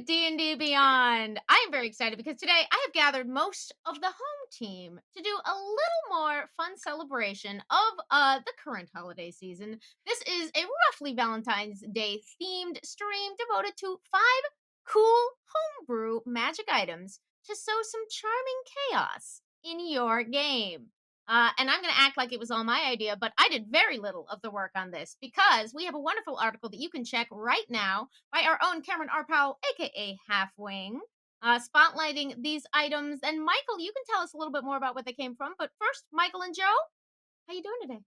D&D Beyond. I am very excited because today I have gathered most of the home team to do a little more fun celebration of the current holiday season. This is a roughly Valentine's Day themed stream devoted to 5 cool homebrew magic items to sow some charming chaos in your game. And I'm going to act like it was all my idea, but I did very little of the work on this because we have a wonderful article that you can check right now by our own Cameron R. Powell, aka Halfwing, spotlighting these items. And Michael, you can tell us a little bit more about what they came from. But first, Michael and Joe, how you doing today?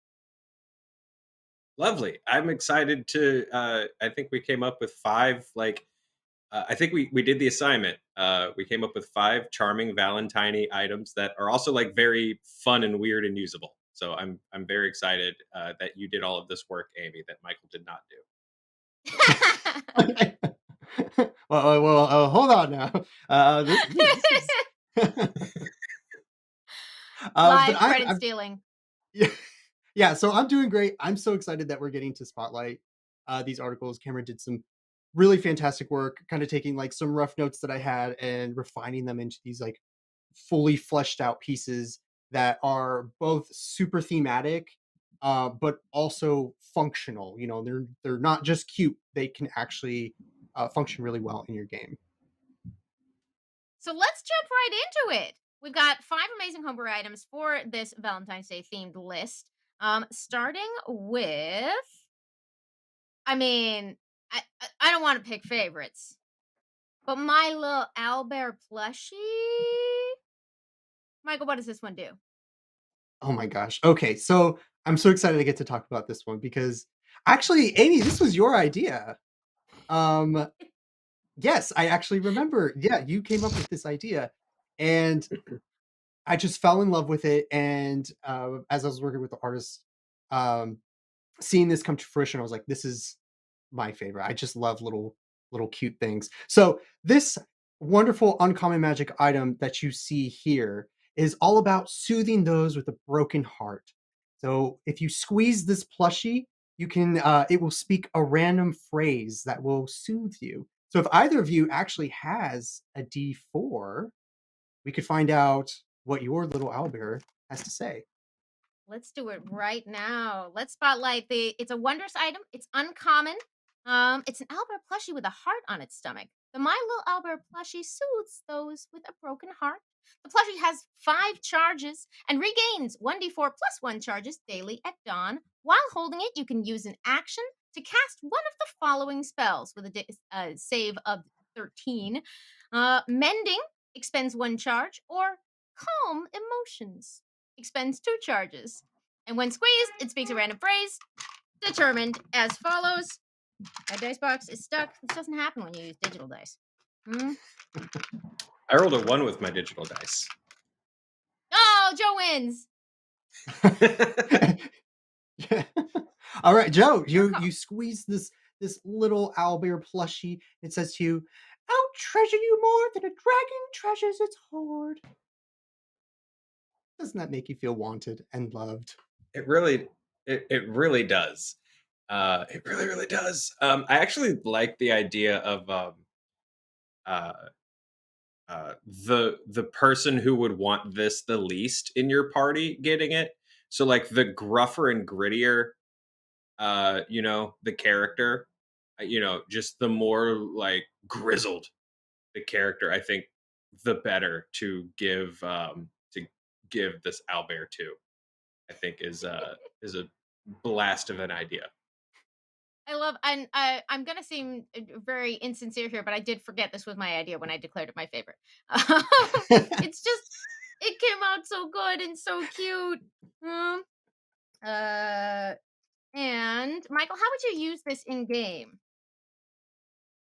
Lovely. I'm excited to. I think we came up with five. I think we did the assignment. We came up with five charming Valentine items that are also like very fun and weird and usable. So I'm very excited that you did all of this work, Amy, that Michael did not do. Hold on now. This is Live but credit I'm stealing. yeah. So I'm doing great. I'm so excited that we're getting to spotlight these articles. Cameron did some really fantastic work, kind of taking like some rough notes that I had and refining them into these like fully fleshed out pieces that are both super thematic, but also functional. You know, they're not just cute; they can actually function really well in your game. So let's jump right into it. We've got 5 amazing homebrew items for this Valentine's Day themed list. Starting with, I mean, I don't want to pick favorites, but my little Owlbear plushie. Michael, what does this one do? Oh my gosh. Okay, so I'm so excited to get to talk about this one because actually, Amy, this was your idea. Um, yes, I actually remember. Yeah, you came up with this idea, and I just fell in love with it. And as I was working with the artist, um, seeing this come to fruition, I was like, this is my favorite. I just love little cute things. So this wonderful uncommon magic item that you see here is all about soothing those with a broken heart. So if you squeeze this plushie, you can it will speak a random phrase that will soothe you. So if either of you actually has a D4, we could find out what your little owlbear has to say. Let's do it right now. Let's spotlight the it's a wondrous item. It's uncommon. It's an Owlbear plushie with a heart on its stomach. The My Little Owlbear plushie soothes those with a broken heart. The plushie has 5 charges and regains 1d4 plus 1 charges daily at dawn. While holding it, you can use an action to cast one of the following spells with a save of 13. Mending expends 1 charge, or Calm Emotions expends 2 charges. And when squeezed, it speaks a random phrase determined as follows. My dice box is stuck. This doesn't happen when you use digital dice. I rolled a 1 with my digital dice. Oh, Joe wins. Yeah. All right, Joe, you squeeze this little owlbear plushie. It says to you, "I'll treasure you more than a dragon treasures its hoard." Doesn't that make you feel wanted and loved? It really does. It really does. I actually like the idea of uh, the person who would want this the least in your party getting it. So like the gruffer and grittier, the character, just the more like grizzled the character, I think the better to give this owlbear to. I think is a blast of an idea. I love, and I'm gonna seem very insincere here, but I did forget this was my idea when I declared it my favorite. It's just, it came out so good and so cute. Uh, and Michael, how would you use this in game?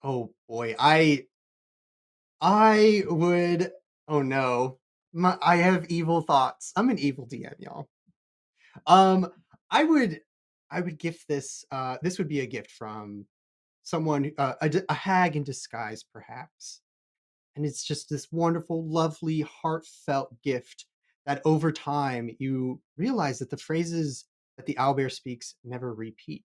Oh boy, I would. Oh no, I have evil thoughts. I'm an evil DM, y'all. Um, I would gift this. This would be a gift from someone, a hag in disguise, perhaps. And it's just this wonderful, lovely, heartfelt gift that over time you realize that the phrases that the owlbear speaks never repeat.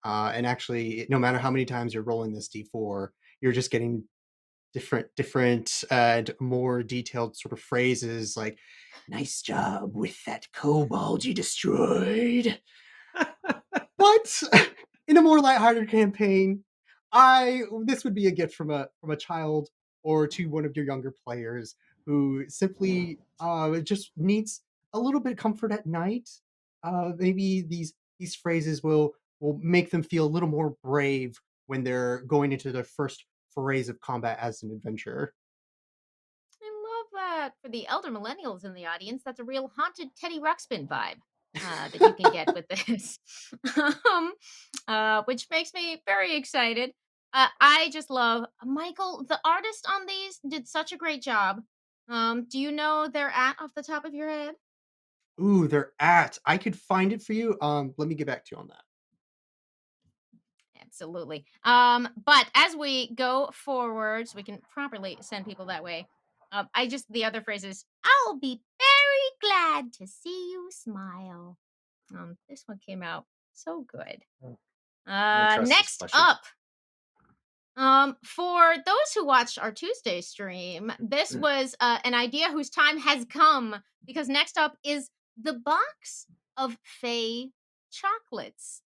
And actually, no matter how many times you're rolling this d4, you're just getting different and more detailed sort of phrases like "Nice job with that kobold you destroyed." But in a more lighthearted campaign, I this would be a gift from a child or to one of your younger players who simply just needs a little bit of comfort at night. Maybe these phrases will make them feel a little more brave when they're going into their first forays of combat as an adventurer. I love that. For the elder millennials in the audience, that's a real haunted Teddy Ruxpin vibe that you can get with this, um, which makes me very excited. I just love Michael. The artist on these did such a great job. Do you know their at off the top of your head? Ooh, they're at. I could find it for you. Let me get back to you on that. Absolutely. But as we go forward, so we can properly send people that way, I just the other phrase is, "I'll be very glad to see you smile." This one came out so good. I don't trust this Next plushie. up, for those who watched our Tuesday stream, this was an idea whose time has come because next up is the box of Fey chocolates.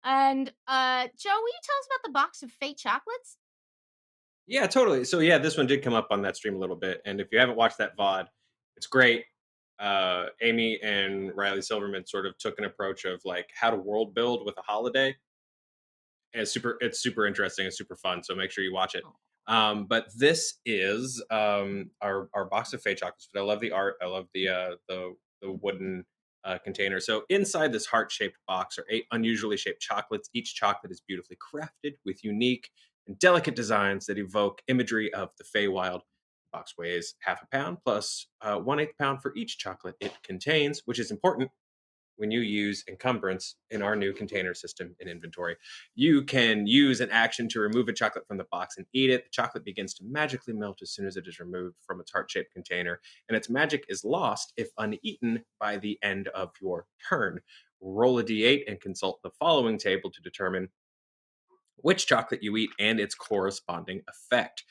And Joe, will you tell us about the box of Fey chocolates? Yeah, totally. So yeah, this one did come up on that stream a little bit, and if you haven't watched that VOD, it's great. Amy and Riley Silverman sort of took an approach of like how to world build with a holiday, and it's super interesting and super fun. So make sure you watch it. Oh, But this is our box of Fey chocolates. But I love the art. I love the wooden container. So inside this heart shaped box are 8 unusually shaped chocolates. Each chocolate is beautifully crafted with unique and delicate designs that evoke imagery of the Feywild. The box weighs half a pound plus 1/8 pound for each chocolate it contains, which is important when you use encumbrance in our new container system in inventory. You can use an action to remove a chocolate from the box and eat it. The chocolate begins to magically melt as soon as it is removed from its heart shaped container, and its magic is lost if uneaten by the end of your turn. Roll a d8 and consult the following table to determine which chocolate you eat and its corresponding effect.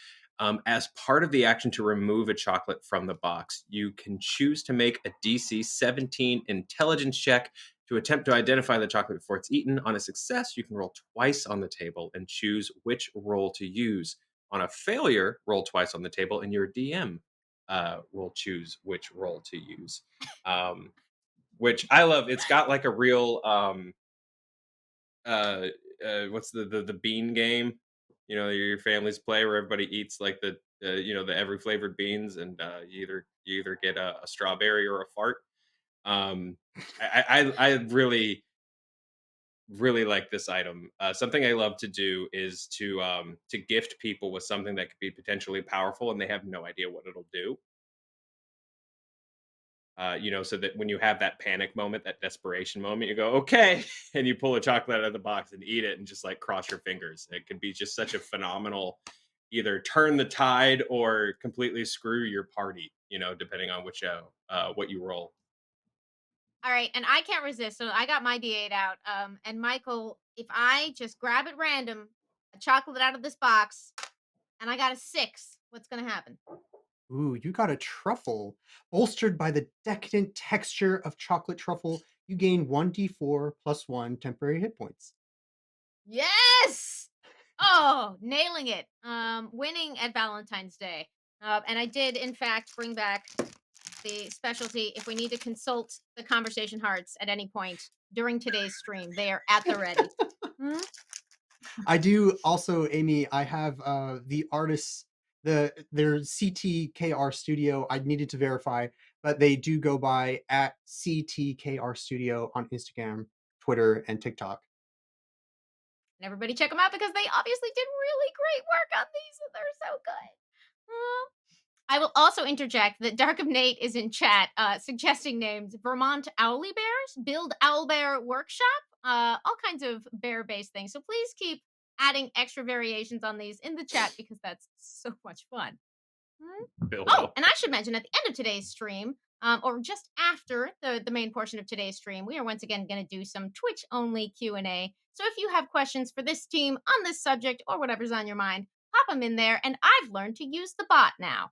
As part of the action to remove a chocolate from the box, you can choose to make a DC 17 intelligence check to attempt to identify the chocolate before it's eaten. On a success, you can roll twice on the table and choose which roll to use. On a failure, roll twice on the table, and your DM will choose which roll to use. Um, which I love. It's got like a real uh, what's the bean game? You know, your families play where everybody eats like the every flavored beans, and you either get a strawberry or a fart. Um, I really like this item. Something I love to do is to gift people with something that could be potentially powerful, and they have no idea what it'll do. So that when you have that panic moment, that desperation moment, you go, okay, and you pull a chocolate out of the box and eat it and just like cross your fingers. It could be just such a phenomenal either turn the tide or completely screw your party, depending on which what you roll. all right, and I can't resist, so I got my D8 out. And Michael, if I just grab at random a chocolate out of this box and I got a 6, what's gonna happen? Ooh, you got a truffle. Bolstered by the decadent texture of chocolate truffle, you gain 1d4 plus 1 temporary hit points. Yes! Oh, nailing it. Winning at Valentine's Day. And I did, in fact, bring back the specialty. If we need to consult the conversation hearts at any point during today's stream, they are at the ready. Mhm. I do also, Amy, I have the artists, their CTKR studio. I needed to verify, but they do go by at CTKR Studio on Instagram, Twitter, and TikTok. And everybody check them out because they obviously did really great work on these, and they're so good. I will also interject that Dark of Nate is in chat, suggesting names: Vermont Owlbears, Build Owlbear Workshop, all kinds of bear-based things. So please keep adding extra variations on these in the chat because that's so much fun. Hmm? Build Oh, out. and I should mention at the end of today's stream, or just after the main portion of today's stream, we are once again going to do some Twitch only Q&A. So if you have questions for this team on this subject or whatever's on your mind, pop them in there, and I've learned to use the bot now,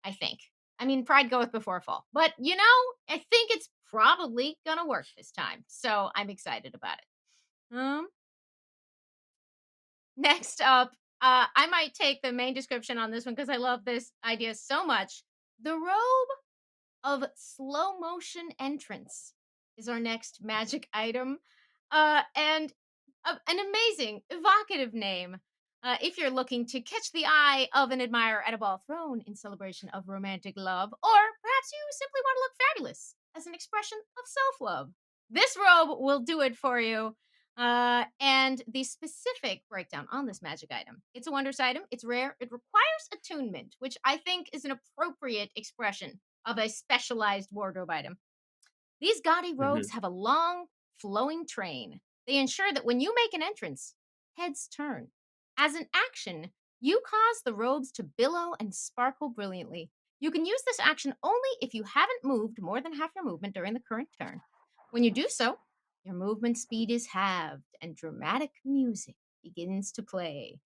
I think. I mean, pride goeth before a fall. But, I think it's probably gonna work this time. So I'm excited about it. Next up, I might take the main description on this one because I love this idea so much. The robe of slow motion entrance is our next magic item. And an amazing, evocative name. If you're looking to catch the eye of an admirer at a ball thrown in celebration of romantic love, or perhaps you simply want to look fabulous as an expression of self love, this robe will do it for you. And the specific breakdown on this magic item, it's a wondrous item, it's rare, it requires attunement, which I think is an appropriate expression of a specialized wardrobe item. These gaudy robes Mhm. have a long, flowing train. They ensure that when you make an entrance, heads turn. As an action, you cause the robes to billow and sparkle brilliantly. You can use this action only if you haven't moved more than half your movement during the current turn. When you do so, your movement speed is halved and dramatic music begins to play.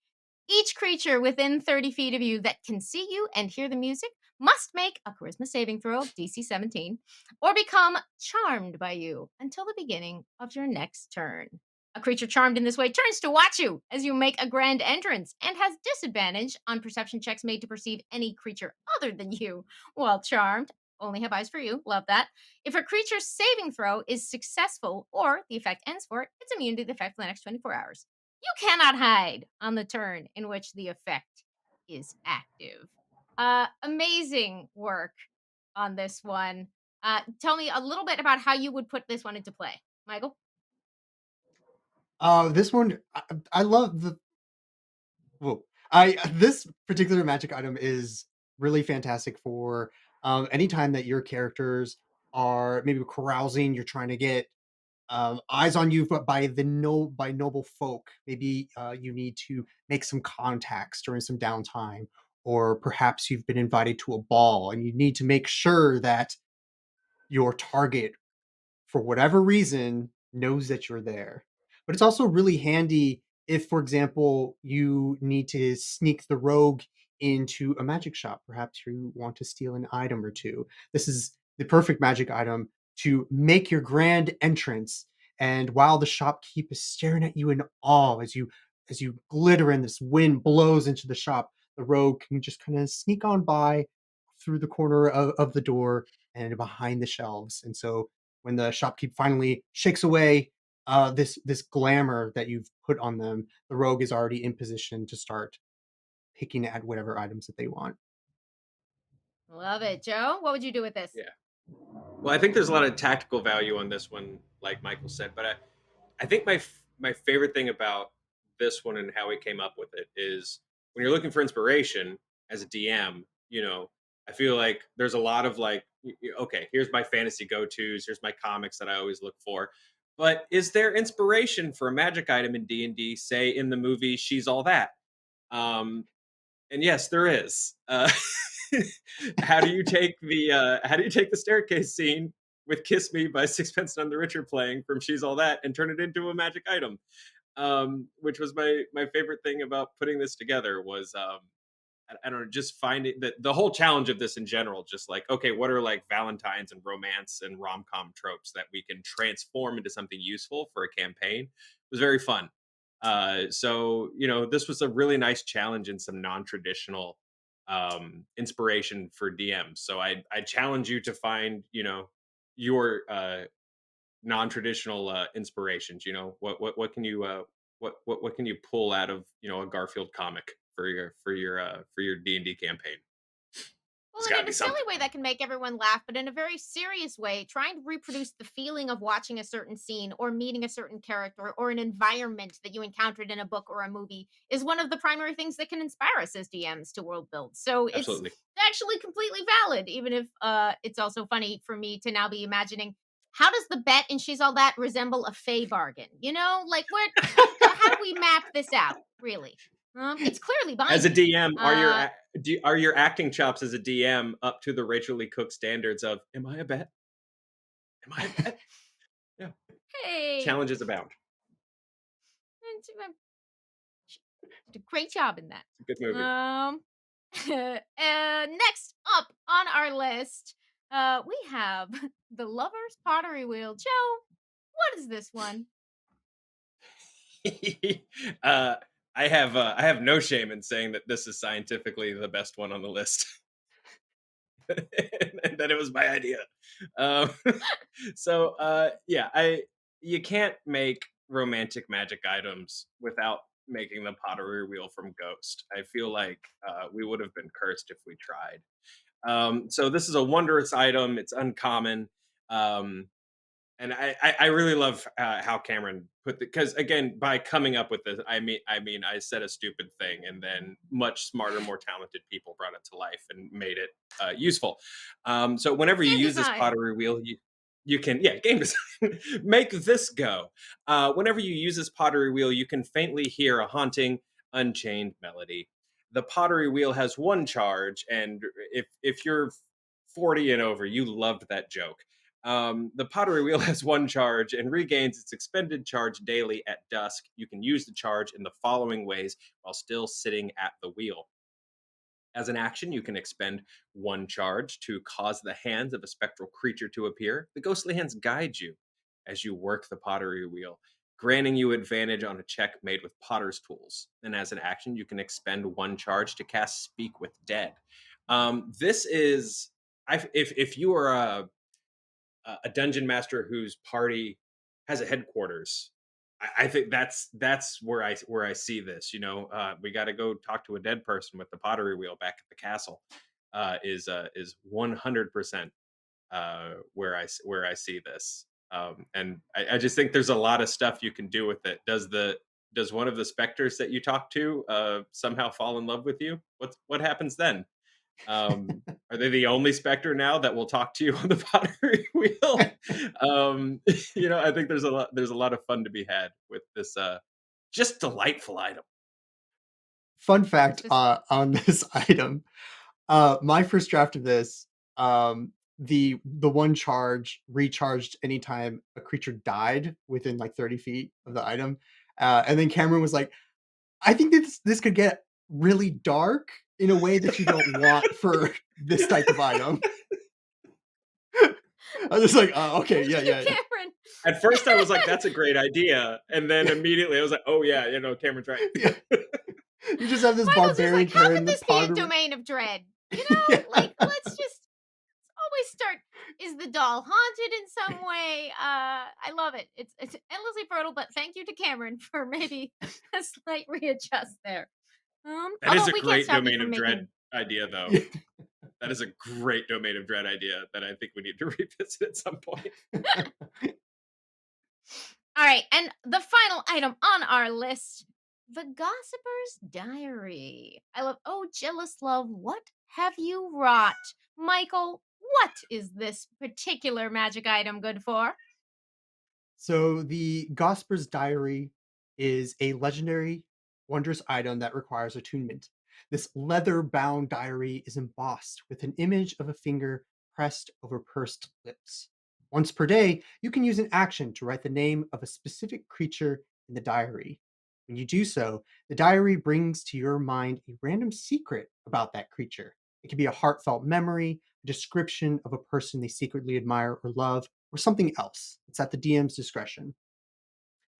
Each creature within 30 feet of you that can see you and hear the music must make a charisma saving throw, DC 17, or become charmed by you until the beginning of your next turn. A creature charmed in this way turns to watch you as you make a grand entrance and has disadvantage on perception checks made to perceive any creature other than you while charmed. Only have eyes for you. Love that. If a creature's saving throw is successful or the effect ends for it, it's immune to the effect for the next 24 hours. You cannot hide on the turn in which the effect is active. Amazing work on this one. Tell me a little bit about how you would put this one into play, Michael. This one, I love the whoa. I This particular magic item is really fantastic for anytime that your characters are maybe carousing, you're trying to get eyes on you, but by the no by noble folk. Maybe you need to make some contacts during some downtime, or perhaps you've been invited to a ball and you need to make sure that your target, for whatever reason, knows that you're there. But it's also really handy if, for example, you need to sneak the rogue into a magic shop. Perhaps you want to steal an item or two. This is the perfect magic item to make your grand entrance. And while the shopkeep is staring at you in awe as you glitter and this wind blows into the shop, the rogue can just kind of sneak on by through the corner of the door and behind the shelves. And so when the shopkeep finally shakes away this glamour that you've put on them, the rogue is already in position to start picking at whatever items that they want. Love it. Joe, what would you do with this? Yeah. Well, I think there's a lot of tactical value on this one, like Michael said. But I think my favorite thing about this one and how we came up with it is when you're looking for inspiration as a DM. I feel like there's a lot of like, okay, here's my fantasy go tos. Here's my comics that I always look for. But is there inspiration for a magic item in D&D? Say in the movie She's All That. Um, and yes, there is. How do you take the staircase scene with "Kiss Me" by Sixpence None the Richer playing from "She's All That" and turn it into a magic item? Which was my favorite thing about putting this together was I don't know, just finding that the whole challenge of this in general, just like, okay, what are like Valentine's and romance and rom com tropes that we can transform into something useful for a campaign was very fun. So, this was a really nice challenge and some non traditional inspiration for DMs. So I challenge you to find, your non traditional inspirations. What can you what can you pull out of a Garfield comic for your D&D campaign? Well, It's and got to in be a silly something. way that can make everyone laugh, but in a very serious way, trying to reproduce the feeling of watching a certain scene or meeting a certain character or an environment that you encountered in a book or a movie is one of the primary things that can inspire us as DMs to world build. So it's Absolutely. actually completely valid, even if it's also funny for me to now be imagining how does the bet in She's All That resemble a Fey bargain? Like how do we map this out, really? It's clearly As a binding. DM, Uh, are your acting chops as a DM up to the Rachel Lee Cook standards of am I a bet? Am I a bet? Yeah. hey, Challenges abound. Did a great job in that. It's a good movie. Um, next up on our list, we have the Lover's Pottery Wheel. Joe, what is this one? uh, I have no shame in saying that this is scientifically the best one on the list, and that it was my idea. Um, yeah, I you can't make romantic magic items without making the pottery wheel from Ghost. I feel like we would have been cursed if we tried. So this is a wondrous item. It's uncommon. Um, and I really love how Cameron put the because again by coming up with this I said a stupid thing and then much smarter more talented people brought it to life and made it useful. So whenever you Game use this design. pottery wheel you can yeah game design make this go. Whenever you use this pottery wheel you can faintly hear a haunting unchained melody. The pottery wheel has one charge and if you're 40 and over you loved that joke. The pottery wheel has one charge and regains its expended charge daily at dusk. You can use the charge in the following ways while still sitting at the wheel. As an action, you can expend one charge to cause the hands of a spectral creature to appear. The ghostly hands guide you as you work the pottery wheel, granting you advantage on a check made with potter's tools. And as an action, you can expend one charge to cast Speak with Dead. This is, if you are a dungeon master whose party has a headquarters. I think that's where I see this. You know, we got to go talk to a dead person with the pottery wheel back at the castle. Is 100% where I see this. And I just think there's a lot of stuff you can do with it. Does one of the specters that you talk to somehow fall in love with you? What happens then? Are they the only specter now that will talk to you on the pottery wheel? Um, I think there's a lot of fun to be had with this just delightful item. Fun It's fact just on this item. My first draft of this, the one charge recharged anytime a creature died within like 30 feet of the item. And then Cameron was like, I think this could get really dark in a way that you don't want for this type of item. I was just like, oh, okay, thank yeah, you, yeah, yeah. Cameron. At first, I was like, "That's a great idea," and then immediately I was like, "Oh yeah, Cameron's right." Yeah. You just have this Michael's just like, barbarian how could carrying the this be a pottery. domain of dread? Yeah. Like let's just always start. Is the doll haunted in some way? I love it. It's endlessly fertile, but thank you to Cameron for maybe a slight readjust there. That is Although a we can't great stop you domain from of making. dread idea, though. Yeah. That is a great domain of dread idea that I think we need to revisit at some point. All right, and the final item on our list, the Gossiper's Diary. I love. Oh, jealous love, what have you wrought, Michael? What is this particular magic item good for? So the Gosper's Diary is a legendary, wondrous item that requires attunement. This leather-bound diary is embossed with an image of a finger pressed over pursed lips. Once per day, you can use an action to write the name of a specific creature in the diary. When you do so, the diary brings to your mind a random secret about that creature. It can be a heartfelt memory, a description of a person they secretly admire or love, or something else. It's at the DM's discretion.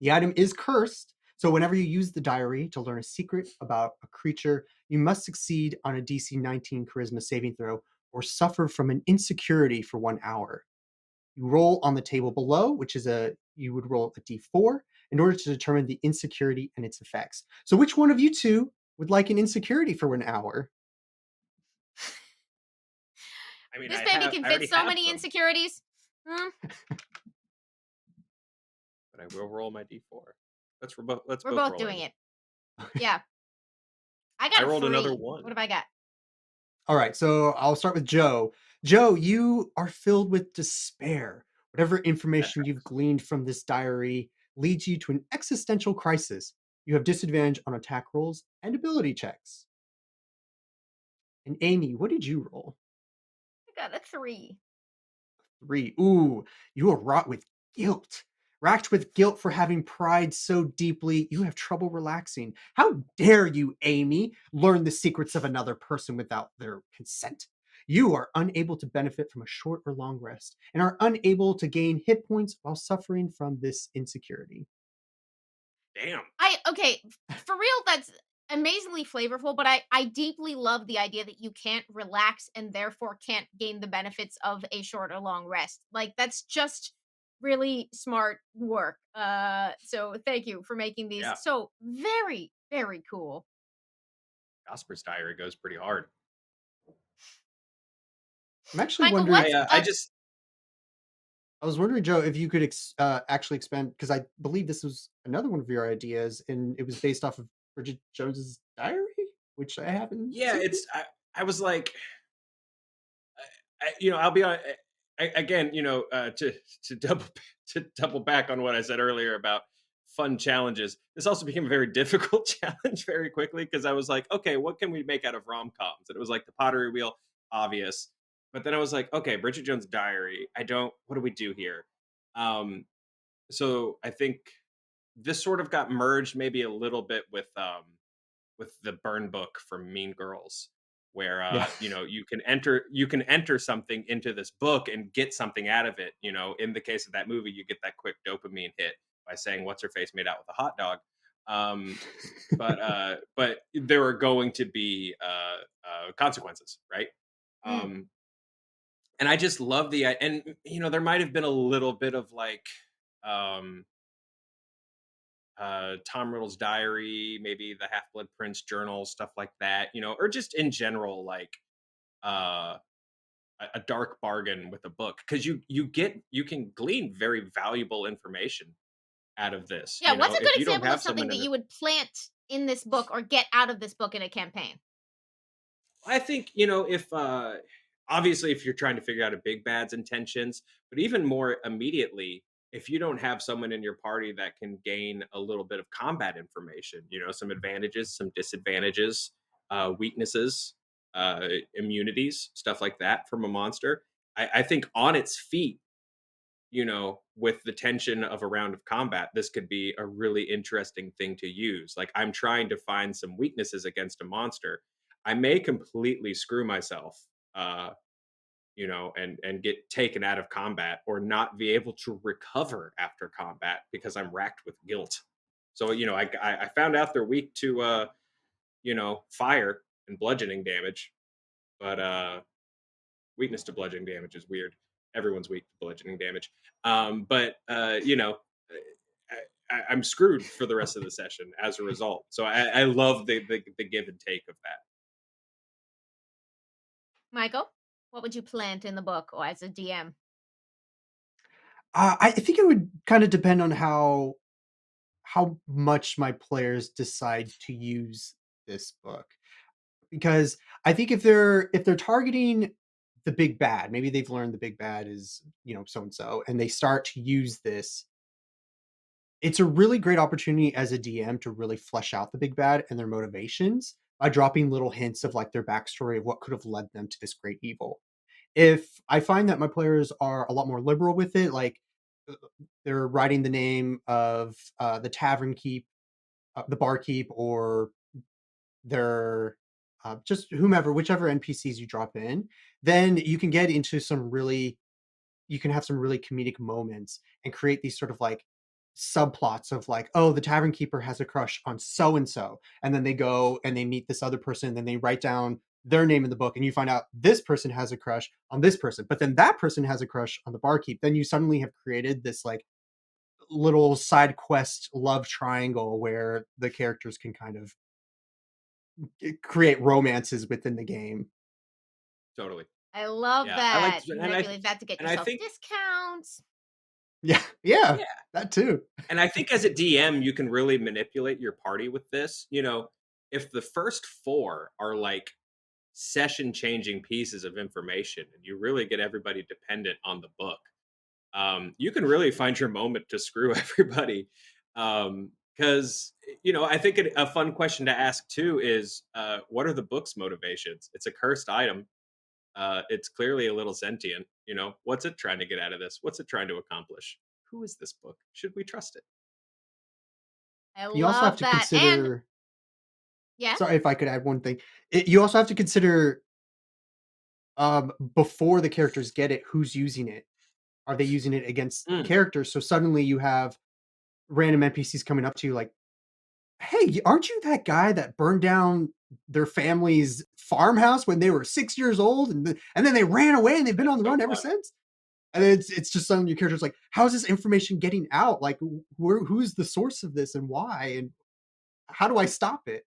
The item is cursed, so whenever you use the diary to learn a secret about a creature, you must succeed on a DC 19 charisma saving throw or suffer from an insecurity for 1 hour. You roll on the table below, which is you would roll a d4 in order to determine the insecurity and its effects. So which one of you two would like an insecurity for 1 hour? I mean, This baby can I fit already so have many them, insecurities. but I will roll my d4. Let's We're both both roll doing it. it. Yeah, I I got a rolled another 3. What one. have I got? All right, so I'll start with Joe. Joe, you are filled with despair. Whatever That information you've tracks. gleaned from this diary leads you to an existential crisis. You have disadvantage on attack rolls and ability checks. And Amy, what did you roll? I got a 3. 3. Ooh, you are wrought with guilt. Racked with guilt for having pried so deeply, you have trouble relaxing. How dare you, Amy, learn the secrets of another person without their consent? You are unable to benefit from a short or long rest and are unable to gain hit points while suffering from this insecurity. Damn. I okay, for real, that's amazingly flavorful, but I deeply love the idea that you can't relax and therefore can't gain the benefits of a short or long rest. Like, that's just really smart work. So thank you for making these Yeah. so very, very cool. Gosper's Diary goes pretty hard. I'm actually Michael, wondering. what's I just I was wondering, Joe, if you could actually expand because I believe this was another one of your ideas, and it was based off of Bridget Jones's Diary, which I haven't yeah, seen. I was like, I'll be on again, to double to double back on what I said earlier about fun challenges. This also became a very difficult challenge very quickly because I was like, okay, what can we make out of rom coms? And it was like the Pottery Wheel, obvious. But then I was like, okay, Bridget Jones' Diary. I don't. What do we do here? Um, so I think this sort of got merged maybe a little bit with the burn book from Mean Girls, where Yeah. you can enter something into this book and get something out of it. You know, in the case of that movie, you get that quick dopamine hit by saying "What's her face" made out with a hot dog. Um, but there are going to be consequences, right? mm, Um, and I just love and there might have been a little bit of like um Tom Riddle's diary, maybe the Half Blood Prince journal, stuff like that, or just in general, like uh, a dark bargain with a book because you can glean very valuable information out of this. yeah, what's a If good you don't example of have something someone that in you the, would plant in this book or get out of this book in a campaign? I think if obviously if you're trying to figure out a big bad's intentions, but even more immediately, if you don't have someone in your party that can gain a little bit of combat information, some advantages, some disadvantages, weaknesses, immunities, stuff like that from a monster, I think on its feet, with the tension of a round of combat, this could be a really interesting thing to use. Like I'm trying to find some weaknesses against a monster. I may completely screw myself, and get taken out of combat or not be able to recover after combat because I'm racked with guilt. So, I found out they're weak to, fire and bludgeoning damage, but weakness to bludgeoning damage is weird. Everyone's weak to bludgeoning damage. But I'm screwed for the rest of the session as a result. So I love the give and take of that. Michael, what would you plant in the book or as a DM? I think it would kind of depend on how much my players decide to use this book. Because I think if they're targeting the big bad, maybe they've learned the big bad is, so and so, and they start to use this, it's a really great opportunity as a DM to really flesh out the big bad and their motivations by dropping little hints of like their backstory of what could have led them to this great evil. If I find that my players are a lot more liberal with it, like uh, they're writing the name of the tavern keep, the barkeep, or they're just whomever, whichever NPCs you drop in, then you can get into you can have some really comedic moments and create these sort of like subplots of like, oh, the tavern keeper has a crush on so and so, and then they go and they meet this other person, and then they write down their name in the book, and you find out this person has a crush on this person, but then that person has a crush on the barkeep. Then you suddenly have created this like little side quest love triangle where the characters can kind of create romances within the game. Totally. I love Yeah. I like that. to, You and I, manipulate that to get and I yourself think, discounts. Yeah, yeah, yeah. that too. And I think as a DM, you can really manipulate your party with this. If the first four are like session changing pieces of information and you really get everybody dependent on the book, you can really find your moment to screw everybody. Because, I think a fun question to ask too is what are the book's motivations? It's a cursed item. It's clearly a little sentient. What's it trying to get out of this? What's it trying to accomplish? who is this book? Should we trust it? I You also have love to that. And consider yeah, sorry if I could add one thing. You also have to consider, before the characters get it, who's using it. Are they using it against the Mm, characters? So suddenly you have random NPCs coming up to you like, "Hey, aren't you that guy that burned down their family's farmhouse when they were 6 years old, and then they ran away and they've been on that's the so run ever funny. since?" And it's just suddenly your character's like, "How is this information getting out? Like, who's the source of this and why? And how do I stop it?"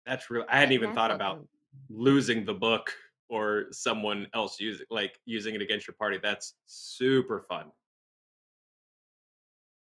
That's real. I hadn't even that's thought so about true. losing the book or someone else using it against your party. That's super fun.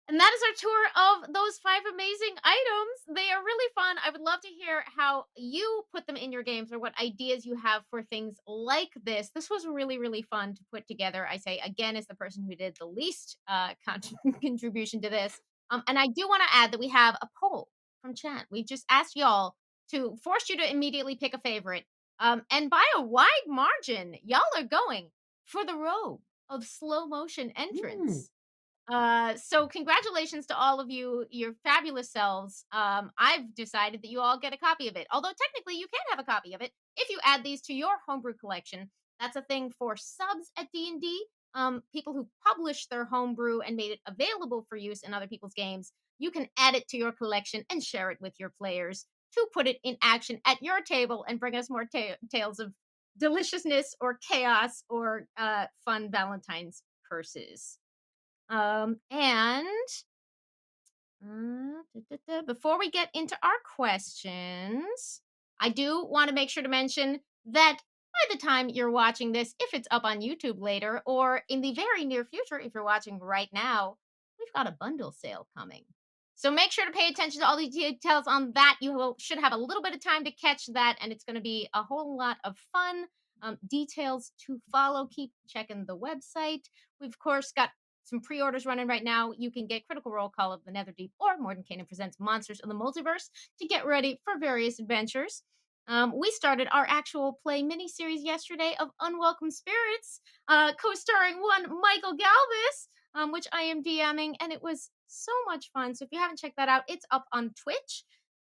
And that is our tour of those 5 amazing items. They are really fun. I would love to hear how you put them in your games or what ideas you have for things like this. This was really, really fun to put together. I say again, as the person who did the least contribution to this. And I do want to add that we have a poll from chat. We just asked y'all to force you to immediately pick a favorite. And by a wide margin, y'all are going for the robe of slow motion Mm, entrance. So congratulations to all of you, your fabulous selves. I've decided that you all get a copy of it. Although technically you can have a copy of it if you add these to your homebrew collection. That's a thing for subs at D&D. People who published their homebrew and made it available for use in other people's games. You can add it to your collection and share it with your players to put it in action at your table and bring us more tales of deliciousness or chaos or fun Valentine's curses. And before we get into our questions, I do want to make sure to mention that by the time you're watching this, if it's up on YouTube later or in the very near future, if you're watching right now, we've got a bundle sale coming. So make sure to pay attention to all the details on that. Should have a little bit of time to catch that, and it's going to be a whole lot of fun. Details to follow. Keep checking the website. We've, of course, got some pre-orders running right now. You can get Critical Role Call of the Netherdeep or Mordenkainen Presents Monsters of the Multiverse to get ready for various adventures. We started our actual play miniseries yesterday of Unwelcome Spirits, co-starring one Michael Galvis, which I am DMing, and it was so much fun. So if you haven't checked that out, it's up on Twitch.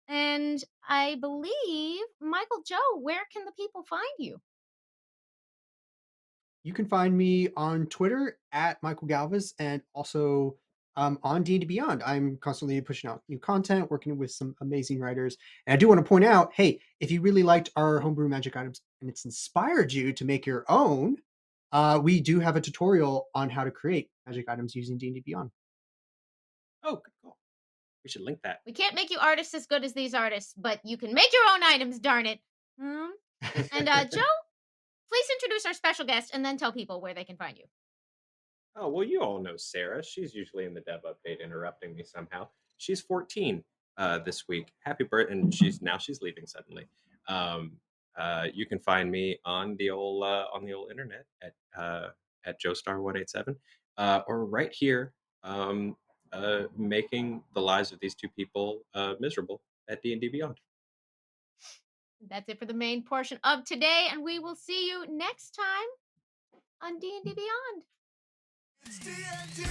And I believe, Michael Joe, where can the people find you? you can find me on Twitter at Michael Galvis and also on D&D Beyond. I'm constantly pushing out new content, working with some amazing writers. And I do want to point out, hey, if you really liked our homebrew magic items and it's inspired you to make your own, we do have a tutorial on how to create magic items using D&D Beyond. Oh, good call. We should link that. We can't make you artists as good as these artists, but you can make your own items, darn it. And Joe, please introduce our special guest and then tell people where they can find you. Oh, well, you all know Sarah. She's usually in the dev update interrupting me somehow. She's 14 this week. Happy birthday. And she's leaving suddenly. You can find me on the old internet at Joestar187 or right here making the lives of these two people miserable at D&D Beyond. That's it for the main portion of today, and we will see you next time on D&D Beyond. It's D&D.